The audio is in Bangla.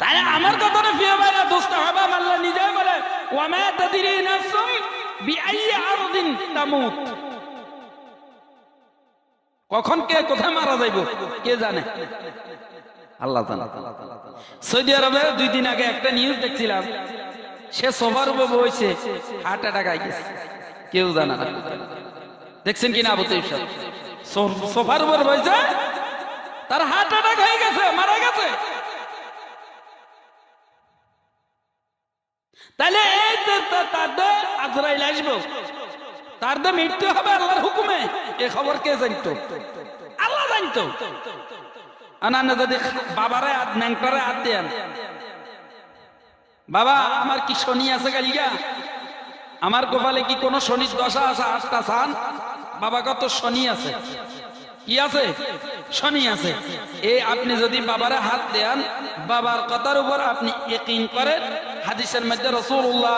তাই আমার কথাটা প্রিয় ভাইরা দোস্ত হবে আল্লাহ নিজেই বলে ওয়ামা তাদরি নাফসুম বিআই আরদিন তামুত, কখন কে কোথায় মারা যাইব কে জানে, আল্লাহ জানে। সৌদি আরবে 2 দিন আগে একটা নিউজ দেখছিলাম, সে সোফার উপর বসে হার্ট অ্যাটাক আই গেছে, কেউ জানে না। দেখছেন কিনা আবু তৈব সাহেব? সোফার উপর বসে তার হার্ট অ্যাটাক হয়ে গেছে, মারা গেছে। তাহলে এই তাদের আজরাইল আসবে, তার তো মৃত্যু হবে আল্লাহর হুকুমে, এ খবর কে জানতো? আল্লাহ জানতো। আনানে যদি বাবারে ন্যাংটারে হাত দেন, বাবা আমার কি শনি আছে গালিগা, আমার কপালে কি কোনো শনির দশা আছে? 8টা সান, বাবা কত শনি আছে, কি আছে? শনি আছে। এই আপনি যদি বাবারে হাত দেন, বাবার কথার উপর আপনি ইয়াকিন করেন, হাদিসের মধ্যে রাসূলুল্লাহ